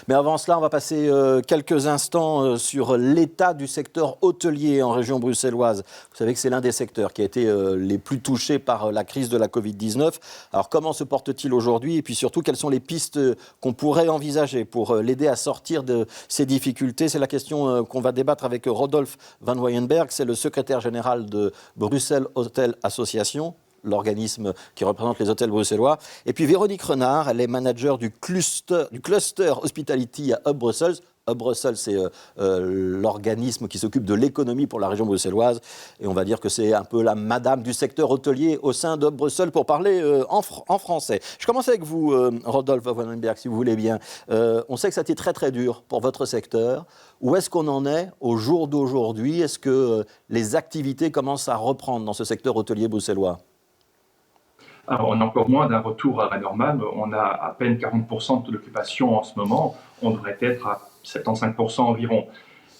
Mais avant cela, on va passer quelques instants sur l'état du secteur hôtelier en région bruxelloise. Vous savez que c'est l'un des secteurs qui a été les plus touchés par la crise de la Covid-19. Alors comment se porte-t-il aujourd'hui? Et puis surtout, quelles sont les pistes qu'on pourrait envisager pour l'aider à sortir de ces difficultés? C'est la question qu'on va débattre avec Rodolphe Van Weyenberg. C'est le secrétaire général de Bruxelles Hotel Association, l'organisme qui représente les hôtels bruxellois. Et puis Véronique Renard, elle est manager du cluster Hospitality à Hub Brussels. Hub Brussels, c'est l'organisme qui s'occupe de l'économie pour la région bruxelloise. Et on va dire que c'est un peu la madame du secteur hôtelier au sein de Hub Brussels pour parler en français. Je commence avec vous, Rodolphe Van Weyenberg, si vous voulez bien. On sait que ça a été très très dur pour votre secteur. Où est-ce qu'on en est au jour d'aujourd'hui? Est-ce que les activités commencent à reprendre dans ce secteur hôtelier bruxellois? Alors, on a encore moins d'un retour à la normale. On a à peine 40% de l'occupation en ce moment. On devrait être à 75% environ.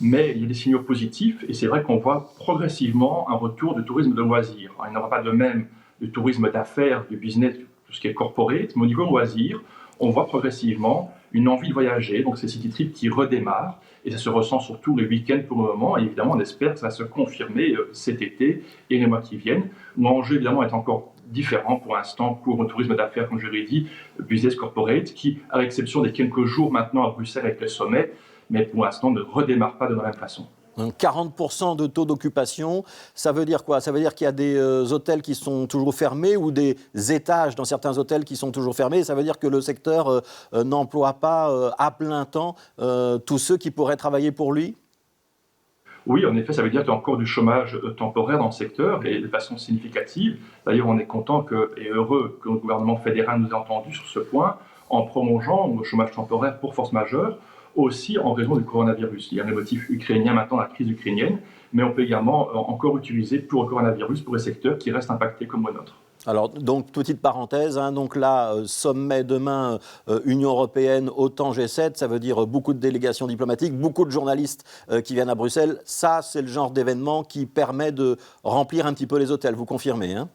Mais il y a des signaux positifs et c'est vrai qu'on voit progressivement un retour du tourisme de loisirs. Il n'y aura pas de même du tourisme d'affaires, du business, tout ce qui est corporate, mais au niveau loisirs, on voit progressivement une envie de voyager. Donc, c'est City Trip qui redémarre et ça se ressent surtout les week-ends pour le moment. Et évidemment, on espère que ça va se confirmer cet été et les mois qui viennent. L'enjeu, évidemment, est encore différent pour l'instant pour le tourisme d'affaires, comme je l'ai dit, business corporate, qui, à l'exception des quelques jours maintenant à Bruxelles avec le sommet, mais pour l'instant ne redémarre pas de la même façon. Donc 40% de taux d'occupation, ça veut dire quoi? Ça veut dire qu'il y a des hôtels qui sont toujours fermés ou des étages dans certains hôtels qui sont toujours fermés. Ça veut dire que le secteur n'emploie pas à plein temps tous ceux qui pourraient travailler pour lui? Oui, en effet, ça veut dire qu'il y a encore du chômage temporaire dans le secteur et de façon significative. D'ailleurs, on est content et heureux que le gouvernement fédéral nous ait entendus sur ce point en prolongeant le chômage temporaire pour force majeure, aussi en raison du coronavirus. Il y a le motif ukrainien maintenant, la crise ukrainienne, mais on peut également encore utiliser pour le coronavirus pour les secteurs qui restent impactés comme le nôtre. Alors, donc, petite parenthèse, donc là, sommet demain, Union européenne, OTAN, G7, ça veut dire beaucoup de délégations diplomatiques, beaucoup de journalistes qui viennent à Bruxelles. Ça, c'est le genre d'événement qui permet de remplir un petit peu les hôtels, vous confirmez, hein?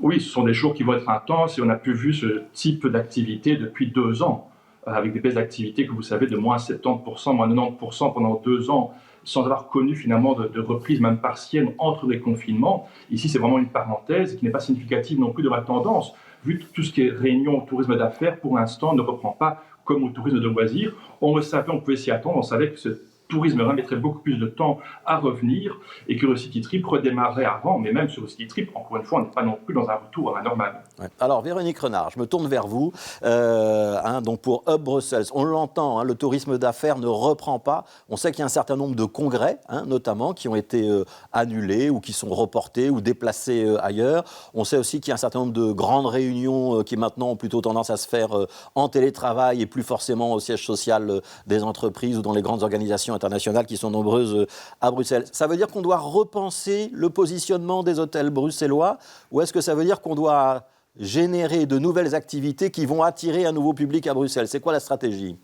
Oui, ce sont des jours qui vont être intenses et on a pu vu ce type d'activité depuis 2 ans, avec des baisses d'activité que vous savez de moins 70%, moins 90% pendant 2 ans, sans avoir connu finalement de reprise même partielle entre les confinements. Ici, c'est vraiment une parenthèse qui n'est pas significative non plus de la tendance, vu que tout ce qui est réunion, tourisme d'affaires, pour l'instant, ne reprend pas comme au tourisme de loisirs. On le savait, on pouvait s'y attendre, on savait que ce tourisme-là mettrait beaucoup plus de temps à revenir et que le City Trip redémarrerait avant, mais même sur le City Trip, encore une fois, on n'est pas non plus dans un retour à la normale. Ouais. Alors, Véronique Renard, je me tourne vers vous. Donc pour Hub Brussels, on l'entend, le tourisme d'affaires ne reprend pas. On sait qu'il y a un certain nombre de congrès, notamment, qui ont été annulés ou qui sont reportés ou déplacés ailleurs. On sait aussi qu'il y a un certain nombre de grandes réunions qui maintenant ont plutôt tendance à se faire en télétravail et plus forcément au siège social des entreprises ou dans les grandes organisations internationales qui sont nombreuses à Bruxelles. Ça veut dire qu'on doit repenser le positionnement des hôtels bruxellois ou est-ce que ça veut dire qu'on doit générer de nouvelles activités qui vont attirer un nouveau public à Bruxelles? C'est quoi la stratégie?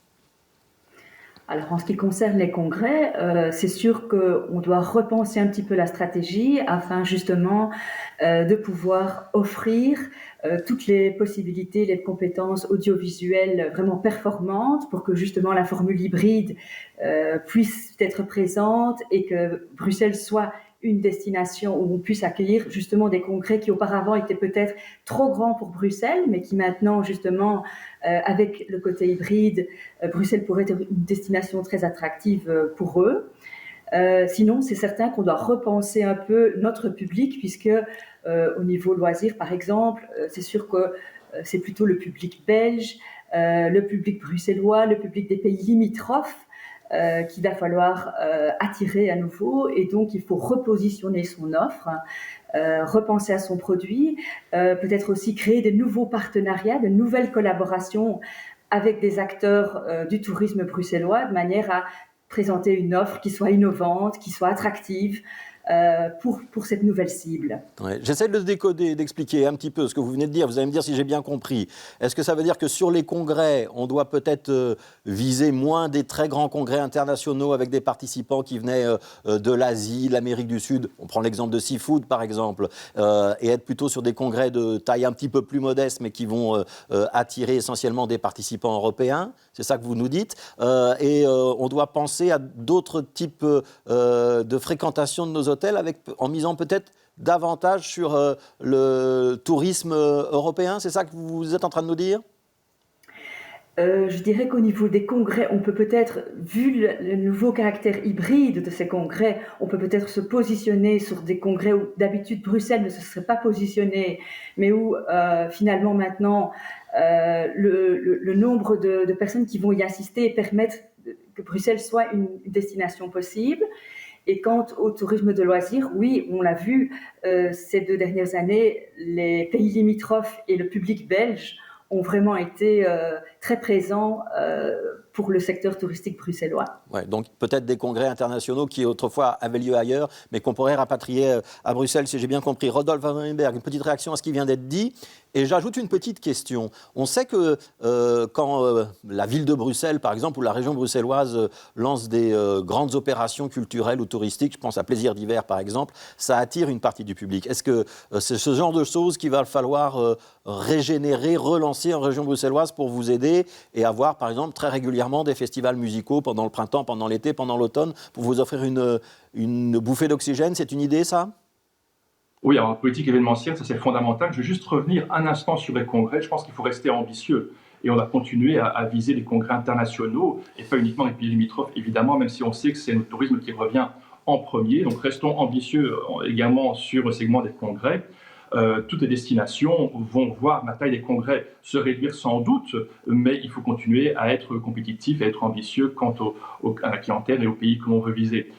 Alors, en ce qui concerne les congrès, c'est sûr qu'on doit repenser un petit peu la stratégie afin justement de pouvoir offrir toutes les possibilités, les compétences audiovisuelles vraiment performantes pour que justement la formule hybride puisse être présente et que Bruxelles soit une destination où on puisse accueillir justement des congrès qui auparavant étaient peut-être trop grands pour Bruxelles, mais qui maintenant justement, avec le côté hybride, Bruxelles pourrait être une destination très attractive pour eux. Sinon, c'est certain qu'on doit repenser un peu notre public, puisque au niveau loisirs, par exemple, c'est sûr que c'est plutôt le public belge, le public bruxellois, le public des pays limitrophes, qu'il va falloir attirer à nouveau, et donc il faut repositionner son offre, repenser à son produit, peut-être aussi créer de nouveaux partenariats, de nouvelles collaborations avec des acteurs du tourisme bruxellois, de manière à présenter une offre qui soit innovante, qui soit attractive, pour cette nouvelle cible. Ouais. J'essaie de décoder, d'expliquer un petit peu ce que vous venez de dire. Vous allez me dire si j'ai bien compris. Est-ce que ça veut dire que sur les congrès, on doit peut-être viser moins des très grands congrès internationaux avec des participants qui venaient de l'Asie, l'Amérique du Sud, on prend l'exemple de Seafood par exemple, et être plutôt sur des congrès de taille un petit peu plus modeste mais qui vont attirer essentiellement des participants européens? C'est ça que vous nous dites. Et on doit penser à d'autres types de fréquentation de nos hôtels en misant peut-être davantage sur le tourisme européen. C'est ça que vous êtes en train de nous dire? Je dirais qu'au niveau des congrès, on peut peut-être, vu le nouveau caractère hybride de ces congrès, on peut peut-être se positionner sur des congrès où d'habitude Bruxelles ne se serait pas positionné, mais où finalement maintenant le nombre de personnes qui vont y assister permettent que Bruxelles soit une destination possible. Et quant au tourisme de loisirs, oui, on l'a vu ces 2 dernières années, les pays limitrophes et le public belge ont vraiment été très présents pour le secteur touristique bruxellois. Ouais, donc peut-être des congrès internationaux qui autrefois avaient lieu ailleurs, mais qu'on pourrait rapatrier à Bruxelles, si j'ai bien compris. Rodolphe Van Woudenberg, une petite réaction à ce qui vient d'être dit. Et j'ajoute une petite question. On sait que quand la ville de Bruxelles, par exemple, ou la région bruxelloise lance des grandes opérations culturelles ou touristiques, je pense à Plaisir d'hiver, par exemple, ça attire une partie du public. Est-ce que c'est ce genre de choses qu'il va falloir régénérer, relancer en région bruxelloise pour vous aider et avoir, par exemple, très régulièrement des festivals musicaux pendant le printemps, pendant l'été, pendant l'automne, pour vous offrir une bouffée d'oxygène? C'est une idée, ça? Oui, alors la politique événementielle, ça c'est fondamental. Je vais juste revenir un instant sur les congrès. Je pense qu'il faut rester ambitieux et on va continuer à viser les congrès internationaux et pas uniquement les pays limitrophes, évidemment, même si on sait que c'est le tourisme qui revient en premier. Donc restons ambitieux également sur le segment des congrès. Toutes les destinations vont voir la taille des congrès se réduire sans doute, mais il faut continuer à être compétitif et à être ambitieux quant à la clientèle et aux pays que l'on veut viser.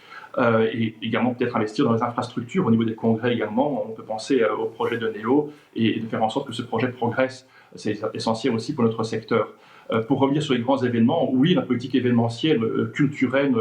Et également peut-être investir dans les infrastructures au niveau des congrès également. On peut penser au projet de Néo et de faire en sorte que ce projet progresse. C'est essentiel aussi pour notre secteur. Pour revenir sur les grands événements, oui, la politique événementielle, culturelle,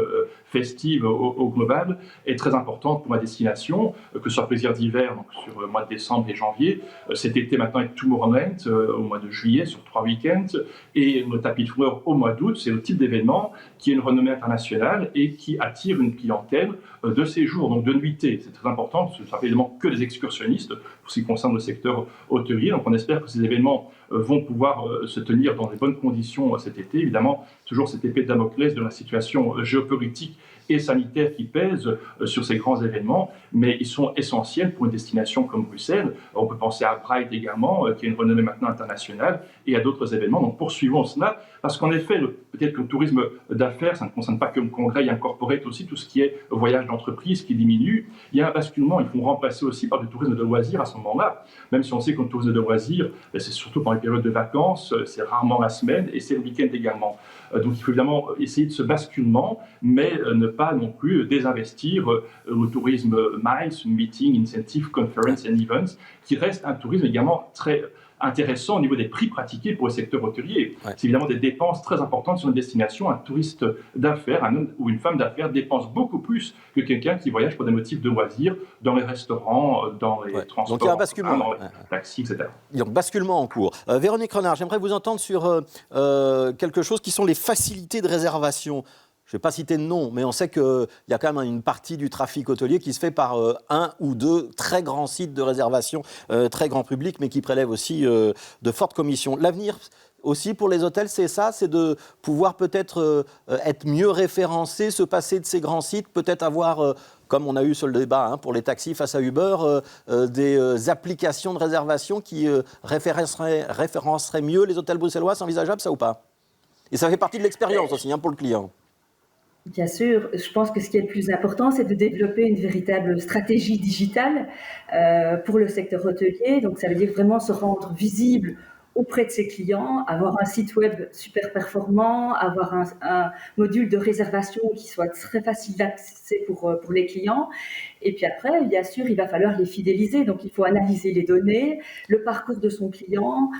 festive au global est très importante pour ma destination, que ce soit Plaisir d'hiver, donc sur le mois de décembre et janvier, cet été maintenant avec Tomorrowland au mois de juillet sur 3 week-ends, et le tapis de fleurs au mois d'août. C'est le type d'événement qui a une renommée internationale et qui attire une clientèle de séjour, donc de nuitée. C'est très important, parce que ce ne sont pas évidemment que des excursionnistes pour ce qui concerne le secteur hôtelier. Donc on espère que ces événements vont pouvoir se tenir dans de bonnes conditions cet été. Évidemment, toujours cette épée de Damoclès de la situation géopolitique et sanitaire qui pèse sur ces grands événements, mais ils sont essentiels pour une destination comme Bruxelles. On peut penser à Bright également, qui a une renommée maintenant internationale, et à d'autres événements. Donc poursuivons cela, parce qu'en effet, peut-être que le tourisme d'affaires, ça ne concerne pas que le congrès, il y a incorporé aussi tout ce qui est voyage d'entreprise qui diminue. Il y a un basculement, il faut remplacer aussi par du tourisme de loisirs à ce moment-là, même si on sait que le tourisme de loisirs, c'est surtout pendant les périodes de vacances, c'est rarement la semaine, et c'est le week-end également. Donc il faut évidemment essayer de ce basculement, mais ne pas non plus désinvestir au tourisme MICE, Meeting, Incentive, Conference and Events, qui reste un tourisme également très intéressant au niveau des prix pratiqués pour le secteur hôtelier. Ouais. C'est évidemment des dépenses très importantes sur une destination. Un touriste d'affaires, un homme ou une femme d'affaires dépense beaucoup plus que quelqu'un qui voyage pour des motifs de loisirs dans les restaurants, dans les transports, donc il y a un basculement, dans les taxis, etc. Donc basculement en cours. Véronique Renard, j'aimerais vous entendre sur quelque chose qui sont les facilités de réservation. Je ne vais pas citer de nom, mais on sait qu'il y a quand même une partie du trafic hôtelier qui se fait par un ou deux très grands sites de réservation, très grand public, mais qui prélèvent aussi de fortes commissions. L'avenir aussi pour les hôtels, c'est ça, c'est de pouvoir peut-être être mieux référencé, se passer de ces grands sites, peut-être avoir, comme on a eu sur le débat pour les taxis face à Uber, des applications de réservation qui référenceraient mieux les hôtels bruxellois. C'est envisageable ça ou pas? Et ça fait partie de l'expérience aussi pour le client. Bien sûr, je pense que ce qui est le plus important, c'est de développer une véritable stratégie digitale pour le secteur hôtelier. Donc, ça veut dire vraiment se rendre visible auprès de ses clients, avoir un site web super performant, avoir un module de réservation qui soit très facile d'accès pour les clients. Et puis après, bien sûr, il va falloir les fidéliser. Donc, il faut analyser les données, le parcours de son client,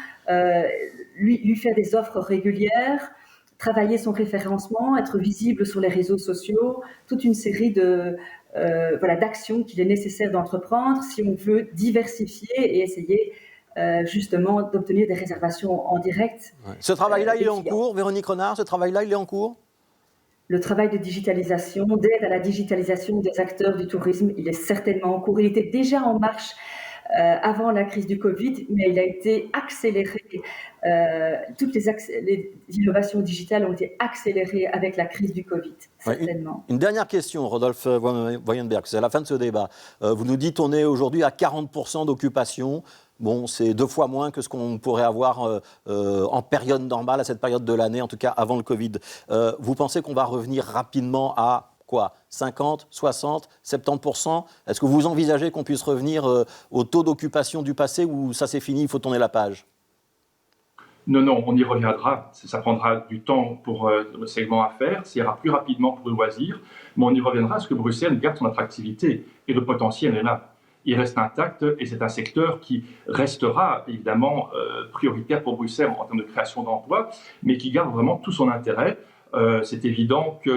lui faire des offres régulières, travailler son référencement, être visible sur les réseaux sociaux, toute une série voilà, d'actions qu'il est nécessaire d'entreprendre si on veut diversifier et essayer justement d'obtenir des réservations en direct. Ouais. Ce travail-là, il des est en clients. cours, Véronique Renard, ce travail-là, il est en cours? Le travail de digitalisation, d'aide à la digitalisation des acteurs du tourisme, il est certainement en cours. Il était déjà en marche avant la crise du Covid, mais il a été accéléré. Toutes les innovations digitales ont été accélérées avec la crise du Covid, Ouais, certainement. une dernière question, Rodolphe Voyenberg, c'est à la fin de ce débat. Vous nous dites on est aujourd'hui à 40% d'occupation. Bon, c'est 2 fois moins que ce qu'on pourrait avoir en période normale, à cette période de l'année, en tout cas avant le Covid. Vous pensez qu'on va revenir rapidement à quoi, 50, 60, 70%? Est-ce que vous envisagez qu'on puisse revenir au taux d'occupation du passé ou ça c'est fini, il faut tourner la page? Non, non, on y reviendra. Ça prendra du temps pour le segment affaires, ça ira plus rapidement pour le loisir, mais on y reviendra parce que Bruxelles garde son attractivité et le potentiel est là. Il reste intact et c'est un secteur qui restera évidemment prioritaire pour Bruxelles en termes de création d'emplois, mais qui garde vraiment tout son intérêt. C'est évident que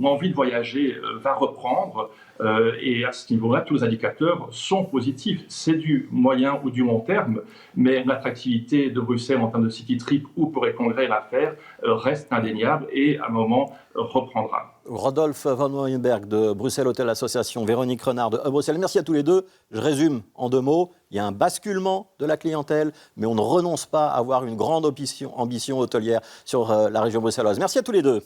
l'envie de voyager va reprendre et à ce niveau-là, tous les indicateurs sont positifs. C'est du moyen ou du long terme, mais l'attractivité de Bruxelles en termes de city trip ou pour les congrès et l'affaire reste indéniable et à un moment reprendra. Rodolphe Van Wouwenberg de Bruxelles Hôtel Association, Véronique Renard de Bruxelles. Merci à tous les deux. Je résume en 2 mots. Il y a un basculement de la clientèle, mais on ne renonce pas à avoir une grande ambition hôtelière sur la région bruxelloise. Merci à tous les deux.